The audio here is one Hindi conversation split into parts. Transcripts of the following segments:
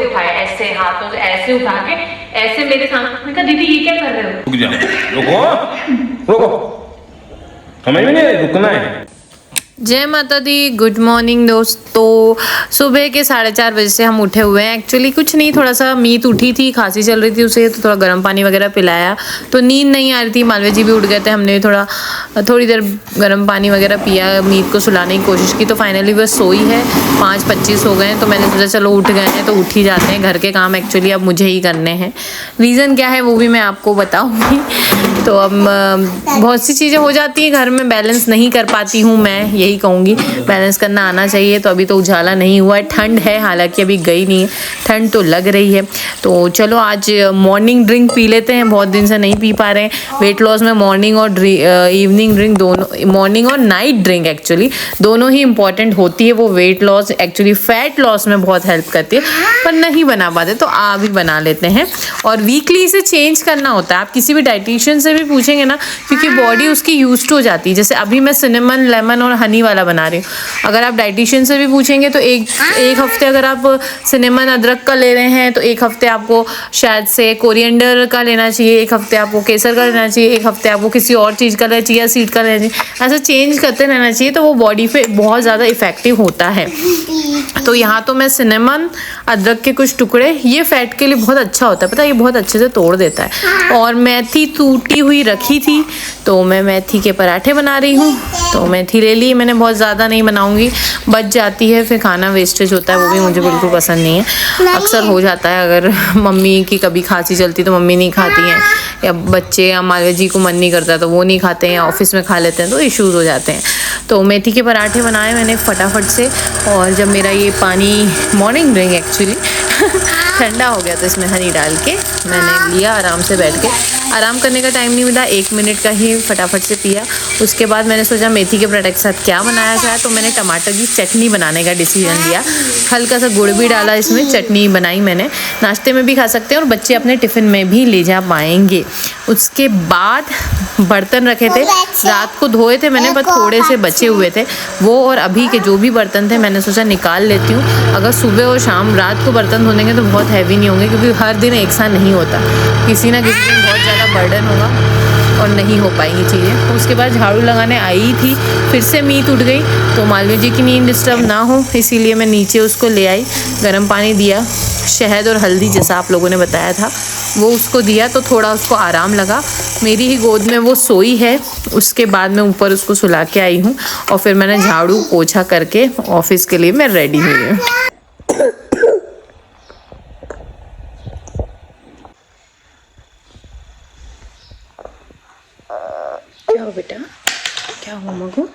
उठाया, ऐसे हाथों से ऐसे उठा के ऐसे मेरे सामने। मैंने कहा दीदी ये क्या कर रहे हो? रुक जा, रुको रुको, समझ में नहीं, रुकना है। जय माता दी, गुड मॉर्निंग दोस्तों। सुबह के 4:30 बजे से हम उठे हुए हैं। एक्चुअली कुछ नहीं, थोड़ा सा मीत उठी थी, खांसी चल रही थी उसे, तो थोड़ा गर्म पानी वगैरह पिलाया, तो नींद नहीं आ रही थी। मालवीय जी भी उठ गए थे, हमने थोड़ी देर गर्म पानी वगैरह पिया, मीत को सुलाने की कोशिश की, तो फाइनली वह सोई है। 5:25 हो गए हैं, तो मैंने सोचा चलो उठ गए हैं तो उठ ही जाते हैं। घर के काम एक्चुअली अब मुझे ही करने हैं। रीज़न क्या है वो भी मैं आपको बताऊँगी। तो अब बहुत सी चीज़ें हो जाती हैं घर में, बैलेंस नहीं कर पाती हूँ मैं, यही कहूँगी। बैलेंस करना आना चाहिए। तो अभी तो उजाला नहीं हुआ है, ठंड है, हालांकि अभी गई नहीं है, ठंड तो लग रही है। तो चलो आज मॉर्निंग ड्रिंक पी लेते हैं, बहुत दिन से नहीं पी पा रहे हैं। वेट लॉस में मॉर्निंग और इवनिंग ड्रिंक दोनों, मॉर्निंग और नाइट ड्रिंक एक्चुअली दोनों ही इंपॉर्टेंट होती है। वो weight loss actually fat loss में बहुत हेल्प करती है, पर नहीं बना पाते तो आप ही बना लेते हैं। और वीकली इसे चेंज करना होता है। आप किसी भी डाइटिशियन से भी पूछेंगे ना, क्योंकि बॉडी उसकी यूज्ड हो जाती है। जैसे अभी मैं सिनेमन, लेमन और हनी वाला बना रही हूँ, अगर आप डाइटिशियन से भी पूछेंगे तो एक हफ्ते अगर आप सिनेमन अदरक का ले रहे हैं तो एक हफ्ते आपको शायद से कोरिएंडर का लेना चाहिए, एक हफ्ते आपको केसर का लेना चाहिए, एक हफ्ते आपको किसी और चीज़ का लेना चाहिए, सीड का लेना चाहिए। ऐसा चेंज करते रहना चाहिए, तो वो बॉडी पे बहुत ज़्यादा इफेक्टिव होता है। तो यहाँ तो मैं सिनेमन, अदरक के कुछ टुकड़े, ये फैट के लिए बहुत अच्छा होता है, पता है, ये बहुत अच्छे से तोड़ देता है। और मेथी टूटी हुई रखी थी, तो मैं मेथी के पराठे बना रही हूँ। तो मेथी ले ली मैंने, बहुत ज़्यादा नहीं बनाऊँगी, बच जाती है, फिर खाना वेस्टेज होता है, वो भी मुझे बिल्कुल पसंद नहीं है। अक्सर हो जाता है, अगर मम्मी की कभी खांसी चलती तो मम्मी नहीं खाती हैं, या बच्चे या मालवीय जी को मन नहीं करता तो वो नहीं खाते हैं, ऑफिस में खा लेते हैं, तो इश्यूज़ हो जाते हैं। तो मेथी के पराठे बनाए मैंने फटाफट से। और जब मेरा ये पानी, मॉर्निंग ड्रिंक एक्चुअली ठंडा हो गया तो इसमें हनी डाल के मैंने लिया, आराम से बैठ के। आराम करने का टाइम नहीं मिला, 1 मिनट का ही फटाफट से पिया। उसके बाद मैंने सोचा मेथी के पराठे के साथ क्या बनाया जाए, तो मैंने टमाटर की चटनी बनाने का डिसीजन लिया। हल्का सा गुड़ भी डाला इसमें, चटनी बनाई मैंने। नाश्ते में भी खा सकते हैं और बच्चे अपने टिफ़िन में भी ले जा पाएंगे। उसके बाद बर्तन रखे थे, रात को धोए थे मैंने, पर थोड़े से बचे हुए थे वो, और अभी के जो भी बर्तन थे मैंने सोचा निकाल लेती हूँ। अगर सुबह और शाम, रात को बर्तन धोनेंगे तो बहुत हैवी नहीं होंगे, क्योंकि हर दिन एक साथ नहीं होता, किसी ना किसी दिन बहुत ज़्यादा बर्डन होगा और नहीं हो पाएंगी चीज़ें। उसके बाद झाड़ू लगाने आई थी, फिर से मीत उठ गई, तो मालवीय जी की नींद डिस्टर्ब ना हो इसीलिए मैं नीचे उसको ले आई, गर्म पानी दिया, शहद और हल्दी जैसा आप लोगों ने बताया था वो उसको दिया, तो थोड़ा उसको आराम लगा। मेरी ही गोद में वो सोई है। उसके बाद मैं ऊपर उसको सुला के आई हूँ, और फिर मैंने झाड़ू पोछा करके ऑफिस के लिए मैं रेडी हुई हूँ। क्या हो बेटा, क्या हो मगू?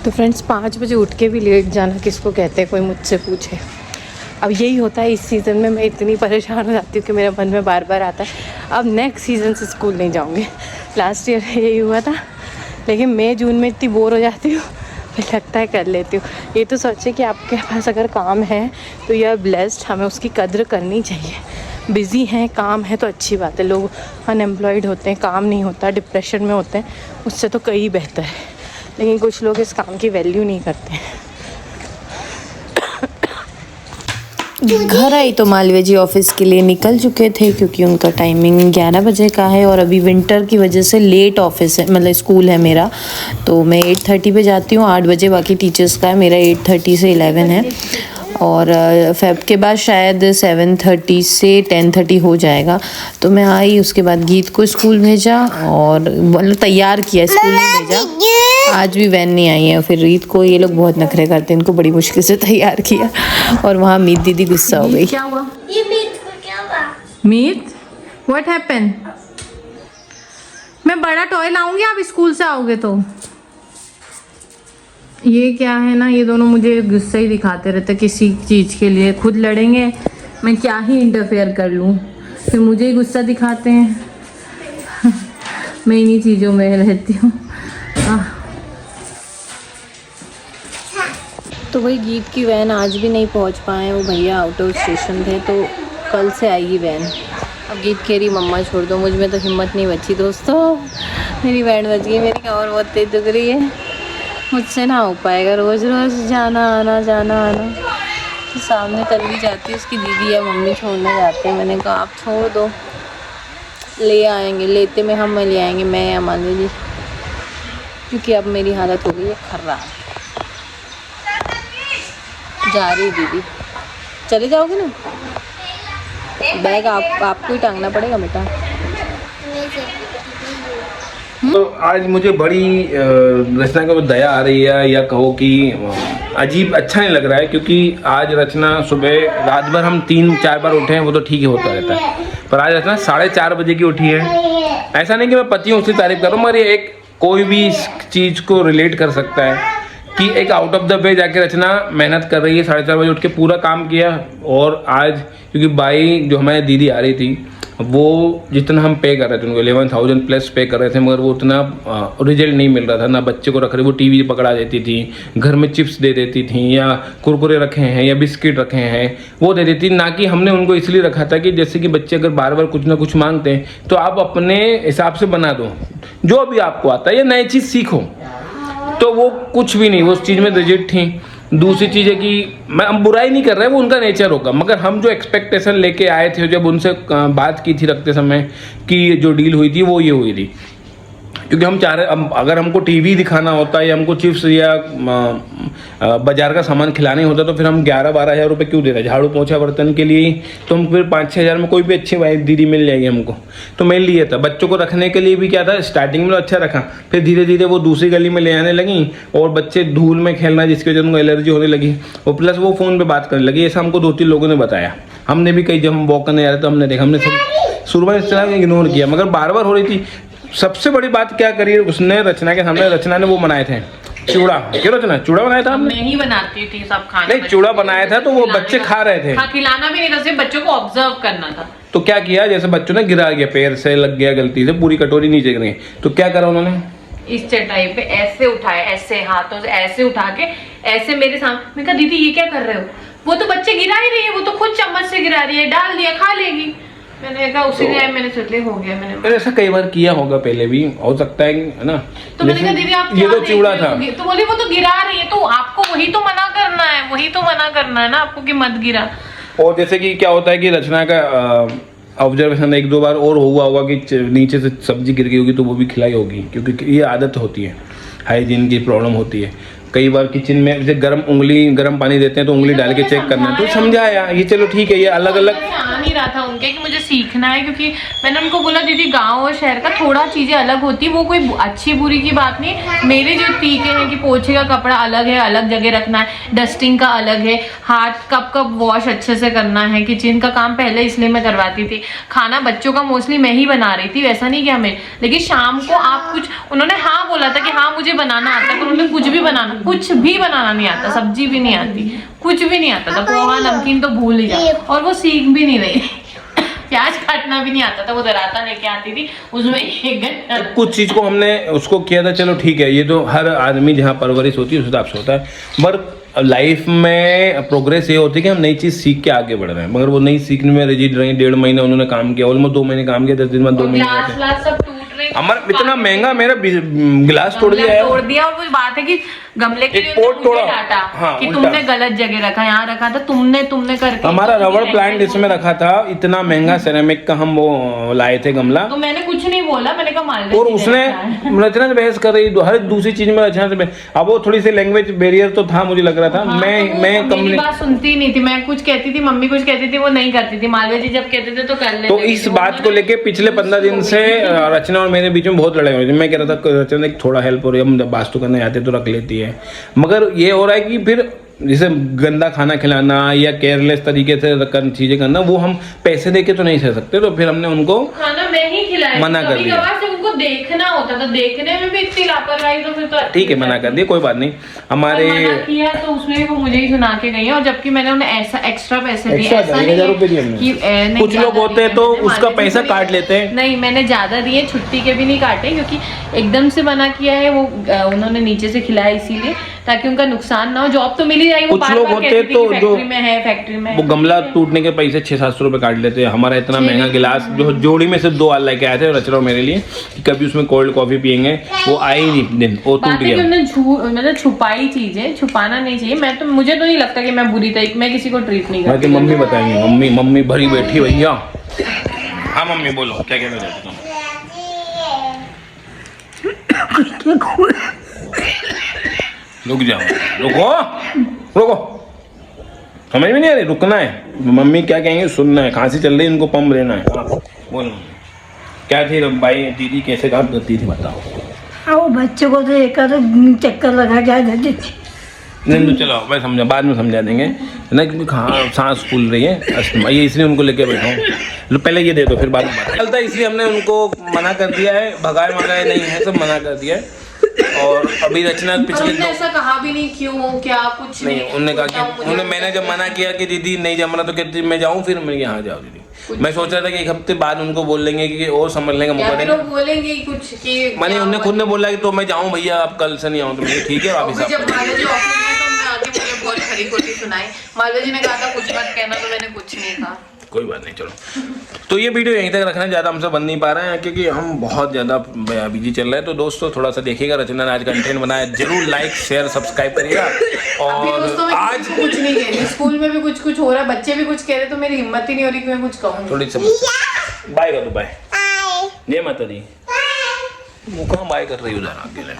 तो फ्रेंड्स, 5 बजे उठ के भी लेट जाना किसको कहते हैं, कोई मुझसे पूछे। अब यही होता है, इस सीज़न में मैं इतनी परेशान हो जाती हूँ कि मेरे मन में बार बार आता है अब नेक्स्ट सीज़न से स्कूल नहीं जाऊँगी। लास्ट ईयर यही हुआ था, लेकिन मई जून में इतनी बोर हो जाती हूँ, फिर लगता है कर लेती हूँ। ये तो सोचे कि आपके पास अगर काम है तो यू आर ब्लेस्ड, हमें उसकी कद्र करनी चाहिए। बिज़ी हैं, काम है तो अच्छी बात है। लोग अनएम्प्लॉयड होते हैं, काम नहीं होता, डिप्रेशन में होते हैं, उससे तो कई बेहतर है। लेकिन कुछ लोग इस काम की वैल्यू नहीं करते हैं। घर आई तो मालवीय जी ऑफिस के लिए निकल चुके थे, क्योंकि उनका टाइमिंग 11 बजे का है, और अभी विंटर की वजह से लेट ऑफिस है, मतलब स्कूल है मेरा। तो मैं 8:30 पे जाती हूँ, 8 बजे बाकी टीचर्स का है, मेरा 8:30 से 11 है। और फेब के बाद शायद 7:30 से 10:30 हो जाएगा। तो मैं आई, उसके बाद गीत को स्कूल भेजा, और मतलब तैयार किया, स्कूल नहीं भेजा। आज भी वैन नहीं आई है। फिर रीत को, ये लोग बहुत नखरे करते हैं, इनको बड़ी मुश्किल से तैयार किया, और वहाँ मीत दीदी गुस्सा हो गई। क्या हुआ ये मीत को, क्या हुआ? मीत, व्हाट हैपन? मैं बड़ा टॉय लाऊंगी, आप स्कूल से आओगे तो। ये क्या है ना, ये दोनों मुझे गुस्सा ही दिखाते रहते, किसी चीज़ के लिए खुद लड़ेंगे, मैं क्या ही इंटरफेयर कर लूँ, फिर मुझे ही गुस्सा दिखाते हैं। मैं इन्हीं चीज़ों में रहती हूँ। तो वही गीत की वैन आज भी नहीं पहुँच पाए, वो भैया आउट ऑफ स्टेशन थे, तो कल से आएगी वैन। अब गीत कह रही मम्मा छोड़ दो, मुझ में तो हिम्मत नहीं बची दोस्तों, मेरी वैन बच गई, मेरी कमर बहुत तेज दुख रही है। मुझसे ना हो पाएगा रोज रोज जाना आना तो सामने तल्ली जाती है उसकी दीदी या मम्मी छोड़ने जाते हैं। मैंने कहा आप छोड़ दो, ले आएंगे, लेते में हम ले आएंगे, मैं या मानी जी, क्योंकि अब मेरी हालत हो गई है खराब। जा रही दीदी, चले जाओगे ना? बैग आपको ही टांगना पड़ेगा बेटा। तो आज मुझे बड़ी रचना के ऊपर दया आ रही है, या कहो कि अजीब अच्छा नहीं लग रहा है, क्योंकि आज रचना सुबह रात भर हम 3-4 बार उठे हैं, वो तो ठीक ही होता रहता है, पर आज रचना 4:30 बजे की उठी है। ऐसा नहीं कि मैं पति हूँ उसकी तारीफ कर रहा हूँ, मगर ये एक कोई भी इस चीज़ को रिलेट कर सकता है कि एक आउट ऑफ द वे जाके रचना मेहनत कर रही है, 4:30 बजे उठ के पूरा काम किया। और आज क्योंकि बाई जो हमारी दीदी आ रही थी, वो जितना हम पे कर रहे थे उनको 11,000 प्लस पे कर रहे थे, मगर वो उतना रिजल्ट नहीं मिल रहा था। ना बच्चे को रख रहे, वो टीवी पकड़ा देती थी, घर में चिप्स दे देती थी, या कुरकुरे रखे हैं या बिस्किट रखे हैं वो दे देती। ना कि हमने उनको इसलिए रखा था कि जैसे कि बच्चे अगर बार बार कुछ ना कुछ मांगते हैं तो आप अपने हिसाब से बना दो, जो भी आपको आता है, या नई चीज़ सीखो। तो वो कुछ भी नहीं, वो उस चीज़ में रिजिड थी। दूसरी चीज़ है कि मैं हम बुराई नहीं कर रहे, वो उनका नेचर होगा, मगर हम जो एक्सपेक्टेशन लेके आए थे, जब उनसे बात की थी रखते समय कि जो डील हुई थी वो ये हुई थी, क्योंकि हम चाह रहे अगर हमको टीवी दिखाना होता या हमको चिप्स या बाजार का सामान खिलाने होता तो फिर हम 11-12 हज़ार रुपये क्यों दे रहे? झाड़ू पोछा बर्तन के लिए तो हम फिर 5-6 हज़ार में कोई भी अच्छी वाइफ दीदी मिल जाएगी हमको। तो मैं लिए था बच्चों को रखने के लिए भी, क्या था स्टार्टिंग में तो अच्छा रखा, फिर धीरे धीरे वो दूसरी गली में ले आने लगी और बच्चे धूल में खेलना जिसकी वजह से उनको एलर्जी होने लगी, और प्लस वो फ़ोन पर बात करने लगी। ऐसा हमको 2-3 लोगों ने बताया, हमने भी कई जब हम वॉक करने जा रहे तो हमने देखा, हमने शुरू में इस तरह इग्नोर किया, मगर बार बार हो रही थी। सबसे बड़ी बात क्या करी उसने रचना के सामने, रचना ने वो बनाए थे चूड़ा, क्यों रचना चूड़ा बनाया था हमने? मैं ही बनाती थी सब खाने, नहीं चूड़ा बनाया था तो वो बच्चे खा रहे थे। हाँ, खिलाना भी नहीं था, सिर्फ बच्चों को ऑब्जर्व करना था। तो क्या किया, जैसे बच्चों ने गिरा गया, पैर से लग गया गलती से, पूरी कटोरी नीचे गिर गई, तो क्या करा उन्होंने? इस चटाई पे ऐसे उठाए, ऐसे हाथों से ऐसे उठा के ऐसे मेरे सामने। मैं कहा दीदी ये क्या कर रहे हो? वो तो बच्चे गिरा ही रही है, वो तो खुद चम्मच से गिरा रही है, डाल दिया खा लेगी। मैंने कहा उसी लिए मैंने सोच लिया हो गया। मैंने ऐसा कई बार किया होगा पहले भी, हो सकता है ना। तो मैंने कहा दीदी आप ये तो चूड़ा था, तो बोली वो तो गिरा रही है, तो आपको वही तो मना करना है, वही तो मना करना है ना आपको कि मत गिरा। और जैसे कि क्या होता है कि रचना का ऑब्जर्वेशन 1-2 बार और हुआ होगा कि नीचे से सब्जी गिर गई होगी तो वो भी खिलाई होगी, क्योंकि ये आदत होती है, हाइजीन की प्रॉब्लम होती है। कई बार किचन में जैसे गर्म पानी देते हैं तो उंगली डाल के चेक करना है, तो समझाया ये चलो ठीक है, ये अलग अलग आ नहीं रहा था उनके कि मुझे सीखना है, क्योंकि मैंने उनको बोला दीदी गांव और शहर का थोड़ा चीजें अलग होती है, वो कोई अच्छी बुरी की बात नहीं। मेरे जो तरीके हैं कि पोछे का कपड़ा अलग है, अलग जगह रखना है, डस्टिंग का अलग है, हाथ कब वॉश अच्छे से करना है, किचन का काम पहले इसलिए मैं करवाती थी, खाना बच्चों का मोस्टली मैं ही बना रही थी, वैसा नहीं कि हमें। लेकिन शाम को आप कुछ, उन्होंने हाँ बोला था कि हाँ मुझे बनाना आता है, पर उन्होंने कुछ भी बनाना नहीं आता, सब्जी भी नहीं आती, कुछ भी नहीं आता था, पोहा नमकीन तो भूल ही जाओ, और वो सीख भी नहीं रही। प्याज काटना भी नहीं आता था, वो दराता लेके आती थी, उसमें 1 घंटा। कुछ चीज को हमने उसको किया था, चलो ठीक है, ये तो हर आदमी जहाँ परवरिश होती है उस हिसाब से होता है, पर लाइफ में प्रोग्रेस ये होती है कि हम नई चीज सीख के आगे बढ़ रहे हैं, मगर वो नई सीखने में रिजिड रही। 1.5 महीने उन्होंने काम किया, ऑलमोस्ट 2 महीने काम किया, 10 दिन बाद 2 महीने हमारा इतना महंगा मेरा गिलास तोड़ दिया और वो बात है कि गमले के लिए पोट तोड़ा, डांटा हाँ, कि तुमने गलत जगह रखा, यहाँ रखा था तुमने करके। हमारा रबड़ प्लांट इसमें रखा था, इतना महंगा सेरेमिक का हम वो लाए थे गमला, तो मैंने कुछ नहीं बोला, मैंने कहा मान। और उसने रचना से बहस कर रही, हर दूसरी चीज में रचना से अब वो थोड़ी सी लैंग्वेज बैरियर तो था, मुझे लग रहा था। हाँ, मैं मेरी बात सुनती नहीं थी, मैं कुछ कहती थी, मम्मी कुछ कहती थी, वो नहीं करती थी। मालवे जी जब कहते थे तो कर लेते। तो इस बात को लेके पिछले 15 दिन से रचना और मेरे बीच में बहुत लड़ाई हुई थी। मैं कह रहा था रचना थोड़ा हेल्प हो रही है, हम वास्तु करने जाते तो रख लेती है, मगर ये हो रहा है कि फिर जैसे गंदा खाना खिलाना या केयरलेस तरीके से चीजें करना, वो हम पैसे देके तो नहीं सह सकते, तो फिर हमने उनको खाना मैं ही खिलाया, मना कर दिया। से उनको देखना होता था, देखने में भी इतनी लापरवाही, तो फिर तो ठीक है मना कर दिया, कोई बात नहीं। हमारे मना किया तो उसमें भी वो मुझे ही सुना के गई है, और जबकि मैंने उन्हें ऐसा एक्स्ट्रा पैसे दिए, ऐसा नहीं है। कुछ लोग होते हैं तो उसका पैसा काट लेते हैं, नहीं मैंने ज्यादा दिए, छुट्टी के भी नहीं काटे, क्योंकि एकदम से मना किया है वो, उन्होंने नीचे से खिलाया इसीलिए। ताकि उनका नुकसान ना हो। जॉब तो मिल ही जाएगी, वो कुछ बार लोग बार होते कहती थी तो कि जो फैक्ट्री में है, फैक्ट्री में है। वो गमला टूटने के पैसे 600-700 रुपए काट लेते हैं। हमारा इतना महंगा गिलास जो जोड़ी में सिर्फ 2 आल लेके आए थे रचना मेरे लिए कि कभी उसमें कोल्ड कॉफी पियेंगे, वो आई ही नहीं दिन, वो टूट बात है कि गया। उन्होंने मतलब छुपाई चीजें, छुपाना नहीं चाहिए। मुझे तो नहीं लगता कि मैं बुरी तरीके मैं किसी को ट्रीट नहीं बाकी करती। मम्मी बताएंगे, मम्मी भरी बैठी भैया। हाँ मम्मी बोलो क्या कहना चाहते हो? रुक जाओ, रुको, समझ में नहीं आ रही, रुकना है। मम्मी क्या कहेंगे सुनना है, खांसी चल रही है इनको पंप लेना है। बोलो क्या थी भाई, दीदी कैसे काम करती थी बताओ? हाँ, वो बच्चों को तो एक चक्कर लगा के आ जाती थी। नहीं तो चलो मैं समझा, बाद में समझा देंगे ना, क्योंकि हाँ सांस फूल रही है अस्थमा, ये इसलिए उनको लेके बैठा हूँ। पहले ये दे दो फिर बाद में बात चलता है, इसलिए हमने उनको मना कर दिया है, भगाए नहीं है, सब मना कर दिया है। और अभी रचना पिछले उन्होंने ऐसा कहा भी नहीं क्यों क्या कुछ नहीं, उन्होंने कहा कि मैंने जब मना किया कि दीदी नहीं जम रहा तो कहती मैं जाऊँ, फिर मैं यहाँ जाओ दीदी। मैं सोच रहा था कि 1 हफ्ते बाद उनको बोल लेंगे कि और समझ लेंगे मौका देंगे। बोलेंगे कुछ कि मैंने उन्हें खुद ने बोला कि तो मैं जाऊँ भैया, आप कल से नहीं आऊँ, तो ठीक है वापिस। जब माला जी ऑफिस में तो मैं आके मुझे बहुत खरी खोटी सुनाई। माला जी ने कहा था कुछ मत कहना, तो मैंने कुछ नहीं कहा। कोई बात नहीं, चलो तो ये वीडियो यहीं तक रखना, ज़्यादा हमसे बन नहीं पा रहे हैं क्योंकि हम बहुत ज़्यादा बिजी चल रहे हैं। तो दोस्तों थोड़ा सा देखिएगा, रचना ने आज कंटेंट बनाया, जरूर लाइक शेयर सब्सक्राइब करिएगा। और दोस्तों मैं आज कुछ नहीं कह रही, स्कूल में भी कुछ हो रहा है, बच्चे भी कुछ कह रहे, तो मेरी हिम्मत ही नहीं हो रही कि मैं कुछ कहूँ। थोड़ी समस्या, बाय कर दो, बाय, जय माता दी। वो कहाँ बाय कर रही हो उधर अकेले?